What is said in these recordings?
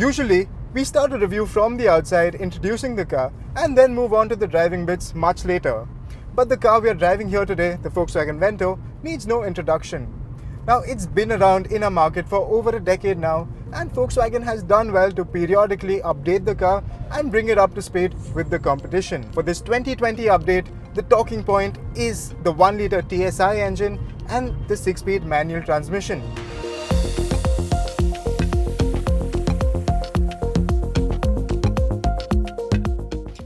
Usually, we start a review from the outside, introducing the car, and then move on to the driving bits much later. But the car we are driving here today, the Volkswagen Vento, needs no introduction. Now, it's been around in our market for over a decade now, and Volkswagen has done well to periodically update the car and bring it up to speed with the competition. For this 2020 update, the talking point is the 1.0 TSI engine and the 6-speed manual transmission.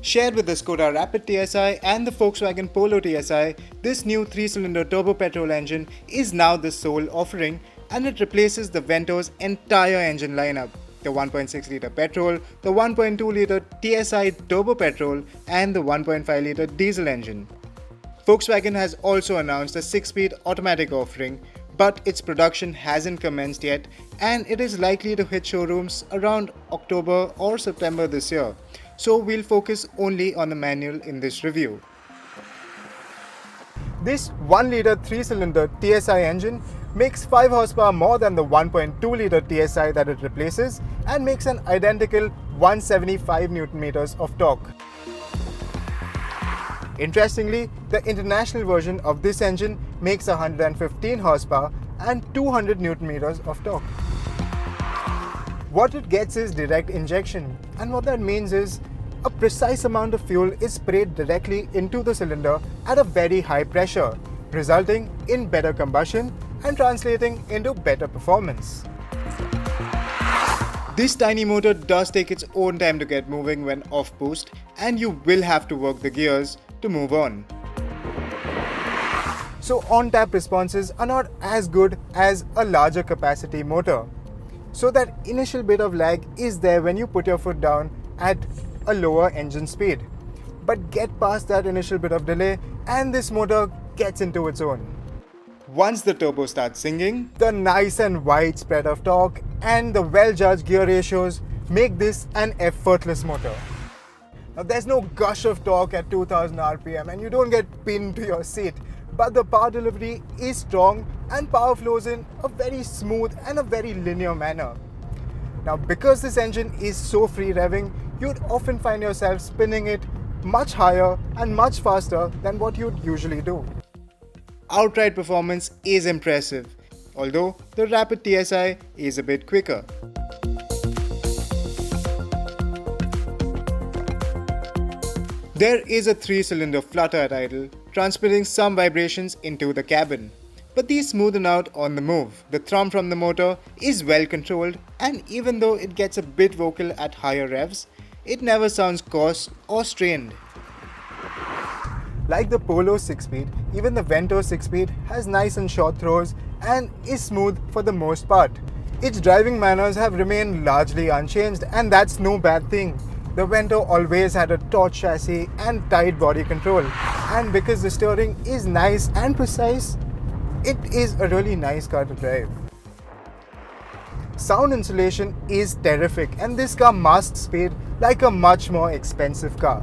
Shared with the Skoda Rapid TSI and the Volkswagen Polo TSI, this new 3-cylinder turbo-petrol engine is now the sole offering, and it replaces the Vento's entire engine lineup: the 1.6-litre petrol, the 1.2-litre TSI turbo-petrol, and the 1.5-litre diesel engine. Volkswagen has also announced a 6-speed automatic offering, but its production hasn't commenced yet, and it is likely to hit showrooms around October or September this year. So we'll focus only on the manual in this review. This 1.0 3-cylinder TSI engine makes 5 horsepower more than the 1.2-litre TSI that it replaces and makes an identical 175 Nm of torque. Interestingly, the international version of this engine makes 115 horsepower and 200 Nm of torque. What it gets is direct injection, and what that means is a precise amount of fuel is sprayed directly into the cylinder at a very high pressure, resulting in better combustion and translating into better performance. This tiny motor does take its own time to get moving when off boost, and you will have to work the gears to move on. So on-tap responses are not as good as a larger capacity motor. So that initial bit of lag is there when you put your foot down at a lower engine speed. But get past that initial bit of delay and this motor gets into its own. Once the turbo starts singing, the nice and wide spread of torque and the well-judged gear ratios make this an effortless motor. Now, there's no gush of torque at 2000 RPM and you don't get pinned to your seat, but the power delivery is strong and power flows in a very smooth and a very linear manner. Now, because this engine is so free revving, you'd often find yourself spinning it much higher and much faster than what you'd usually do. Outright performance is impressive, although the Rapid TSI is a bit quicker. There is a 3-cylinder flutter at idle, transmitting some vibrations into the cabin. But these smoothen out on the move. The thrum from the motor is well controlled, and even though it gets a bit vocal at higher revs, it never sounds coarse or strained. Like the Polo 6-speed, even the Vento 6-speed has nice and short throws and is smooth for the most part. Its driving manners have remained largely unchanged, and that's no bad thing. The Vento always had a taut chassis and tight body control, and because the steering is nice and precise, it is a really nice car to drive. Sound insulation is terrific, and this car masks speed like a much more expensive car.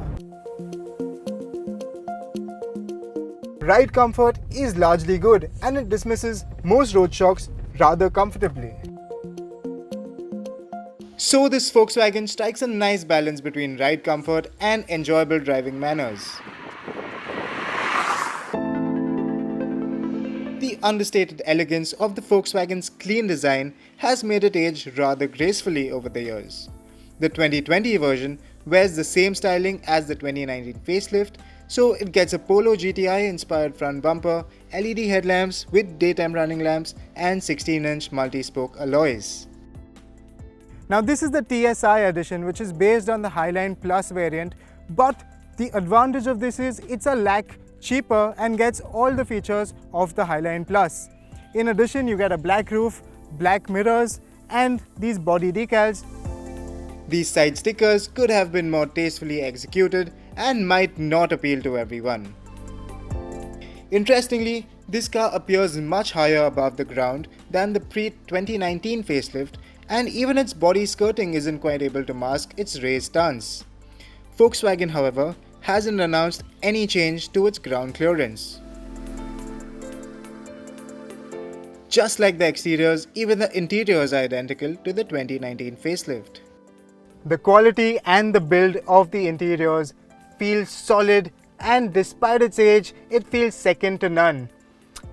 Ride comfort is largely good, and it dismisses most road shocks rather comfortably. So this Volkswagen strikes a nice balance between ride comfort and enjoyable driving manners. The understated elegance of the Volkswagen's clean design has made it age rather gracefully over the years. The 2020 version wears the same styling as the 2019 facelift, so it gets a Polo GTI inspired front bumper, LED headlamps with daytime running lamps, and 16-inch multi-spoke alloys. Now this is the TSI edition, which is based on the Highline Plus variant, but the advantage of this is it's a lakh cheaper and gets all the features of the Highline Plus. In addition, you get a black roof, black mirrors, and these body decals. These side stickers could have been more tastefully executed and might not appeal to everyone. Interestingly, this car appears much higher above the ground than the pre-2019 facelift, and even its body skirting isn't quite able to mask its raised stance. Volkswagen, however, hasn't announced any change to its ground clearance. Just like the exteriors, even the interiors are identical to the 2019 facelift. The quality and the build of the interiors feel solid, and despite its age, it feels second to none.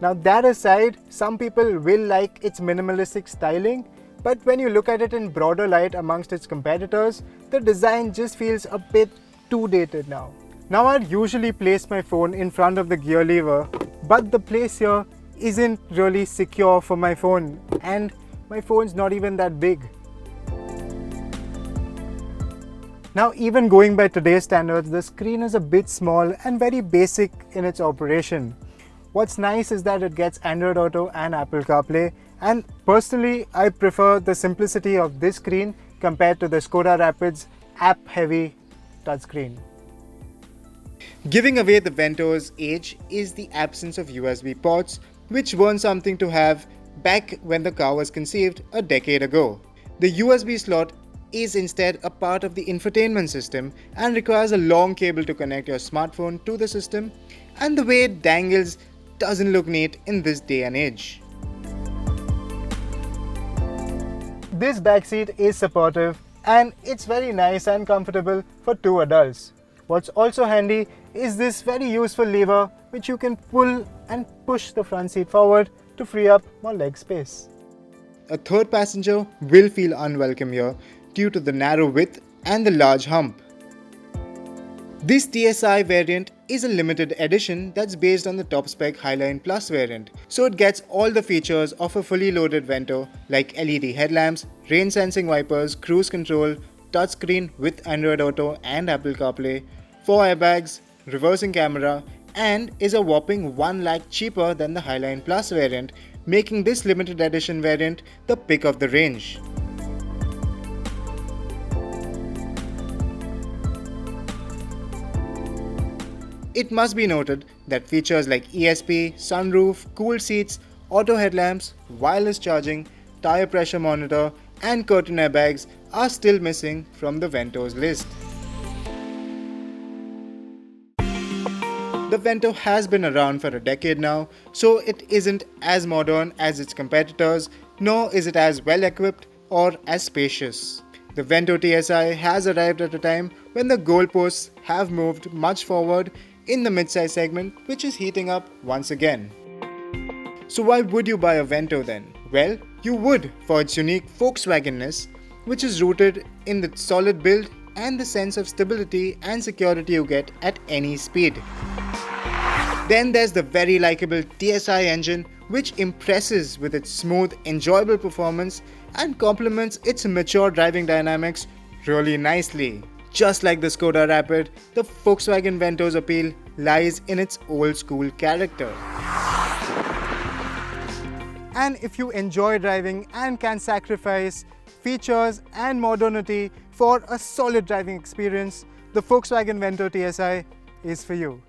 Now that aside, some people will like its minimalistic styling, but when you look at it in broader light amongst its competitors, the design just feels a bit too dated now. Now I'd usually place my phone in front of the gear lever, but the place here isn't really secure for my phone, and my phone's not even that big. Now, even going by today's standards, the screen is a bit small and very basic in its operation. What's nice is that it gets Android Auto and Apple CarPlay, and personally I prefer the simplicity of this screen compared to the Skoda Rapid's app-heavy touchscreen. Giving away the Vento's age is the absence of USB ports, which weren't something to have back when the car was conceived a decade ago. The USB slot is instead a part of the infotainment system and requires a long cable to connect your smartphone to the system, and the way it dangles doesn't look neat in this day and age. This backseat is supportive and it's very nice and comfortable for two adults. What's also handy is this very useful lever which you can pull and push the front seat forward to free up more leg space. A third passenger will feel unwelcome here due to the narrow width and the large hump. This TSI variant is a limited edition that's based on the top spec Highline Plus variant, so it gets all the features of a fully loaded Vento like LED headlamps, rain sensing wipers, cruise control, touchscreen with Android Auto and Apple CarPlay, 4 airbags, reversing camera, and is a whopping 1 lakh cheaper than the Highline Plus variant, making this limited edition variant the pick of the range. It must be noted that features like ESP, sunroof, cooled seats, auto headlamps, wireless charging, tire pressure monitor, and curtain airbags are still missing from the Vento's list. The Vento has been around for a decade now, so it isn't as modern as its competitors, nor is it as well equipped or as spacious. The Vento TSI has arrived at a time when the goalposts have moved much forward in the midsize segment, which is heating up once again. So why would you buy a Vento then? Well, you would for its unique Volkswagen-ness, which is rooted in the solid build and the sense of stability and security you get at any speed. Then there's the very likable TSI engine, which impresses with its smooth, enjoyable performance and complements its mature driving dynamics really nicely. Just like the Skoda Rapid, the Volkswagen Vento's appeal lies in its old-school character. And if you enjoy driving and can sacrifice features and modernity for a solid driving experience, the Volkswagen Vento TSI is for you.